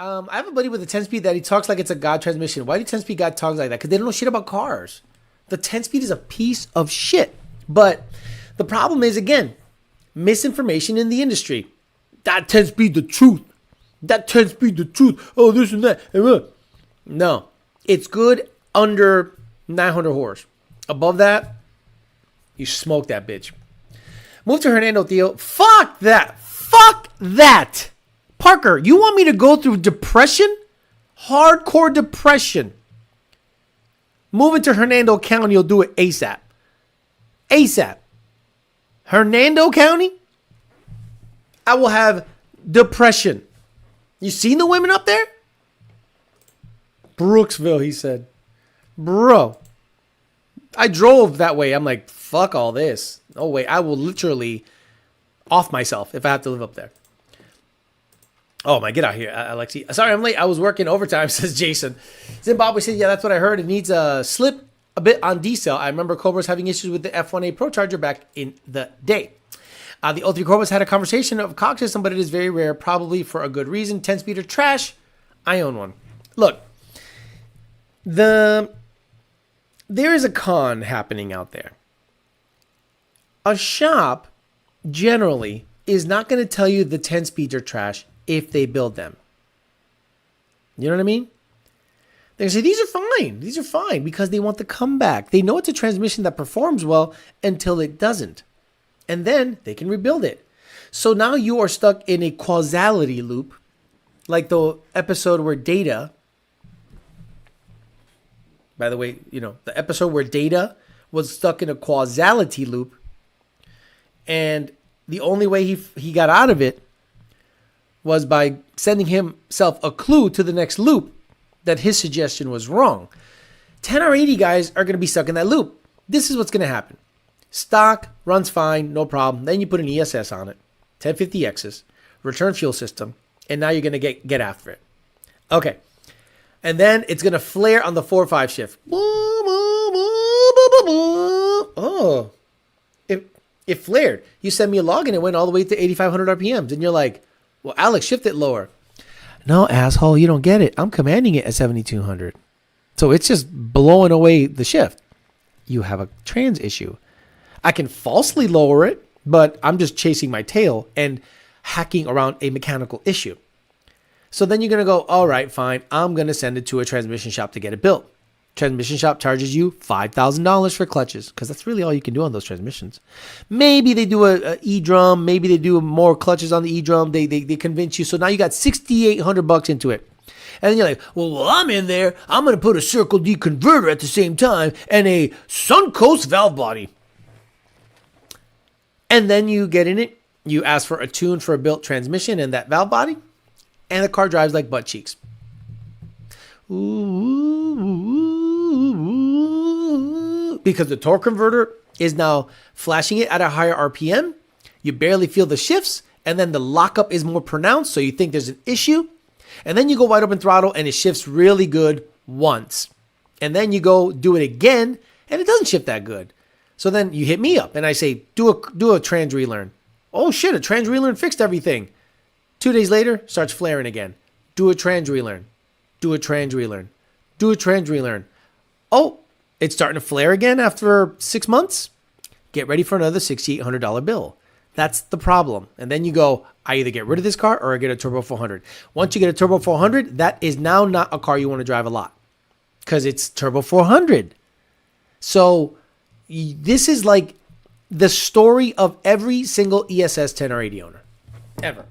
I have a buddy with a 10-speed that he talks like it's a God transmission. Why do 10-speed guys talk like that? Because they don't know shit about cars. The 10-speed is a piece of shit. But the problem is, again, misinformation in the industry. That 10-speed the truth. That 10-speed the truth. Oh, this and that. No. It's good under 900 horse. Above that, you smoke that bitch. Move to Hernando, Theo. Fuck that. Fuck that. Parker, you want me to go through depression? Hardcore depression. Moving to Hernando County, you'll do it ASAP. ASAP. Hernando County? I will have depression. You seen the women up there? Brooksville, he said. Bro. I drove that way. I'm like, fuck all this. No way. I will literally off myself if I have to live up there. Oh my, get out here, Alexi. Sorry, I'm late. I was working overtime, says Jason. Zimbabwe said, yeah, that's what I heard. It needs a slip a bit on D-cell. I remember Cobra's having issues with the F1A Pro Charger back in the day. The Ultimate Cobra's had a conversation of cog system, but it is very rare, probably for a good reason. 10-speeder trash. I own one. Look, there is a con happening out there. A shop generally is not going to tell you the 10-speeds are trash if they build them. You know what I mean? They say, these are fine. These are fine because they want the comeback. They know it's a transmission that performs well until it doesn't. And then they can rebuild it. So now you are stuck in a causality loop, like the episode where Data, by the way, the episode where Data was stuck in a causality loop. And the only way he got out of it was by sending himself a clue to the next loop that his suggestion was wrong. 10R80 guys are going to be stuck in that loop. This is what's going to happen. Stock runs fine, no problem. Then you put an ESS on it, 1050Xs, return fuel system, and now you're going to get after it. Okay. And then it's going to flare on the 4-5 shift. Oh, it flared. You send me a log and it went all the way to 8,500 RPMs. And you're like, well, Alex, shift it lower. No, asshole, you don't get it. I'm commanding it at 7,200. So it's just blowing away the shift. You have a trans issue. I can falsely lower it, but I'm just chasing my tail and hacking around a mechanical issue. So then you're going to go, all right, fine. I'm going to send it to a transmission shop to get it built. Transmission shop charges you $5,000 for clutches because that's really all you can do on those transmissions. Maybe they do a E-drum. Maybe they do more clutches on the E-drum. They convince you. So now you got $6,800 into it. And then you're like, well, while I'm in there, I'm going to put a Circle D converter at the same time and a Suncoast valve body. And then you get in it. You ask for a tune for a built transmission and that valve body. And the car drives like butt cheeks. Ooh, because the torque converter is now flashing it at a higher RPM. You barely feel the shifts. And then the lockup is more pronounced. So you think there's an issue. And then you go wide open throttle and it shifts really good once. And then you go do it again and it doesn't shift that good. So then you hit me up and I say, do a trans relearn. Oh shit, a trans relearn fixed everything. 2 days later, starts flaring again. Do a trans relearn. Do a trans relearn. Do a trans relearn. Oh, it's starting to flare again after 6 months? Get ready for another $6,800 bill. That's the problem. And then you go, I either get rid of this car or I get a Turbo 400. Once you get a Turbo 400, that is now not a car you want to drive a lot because it's Turbo 400. So this is like the story of every single ESS 10R80 owner ever.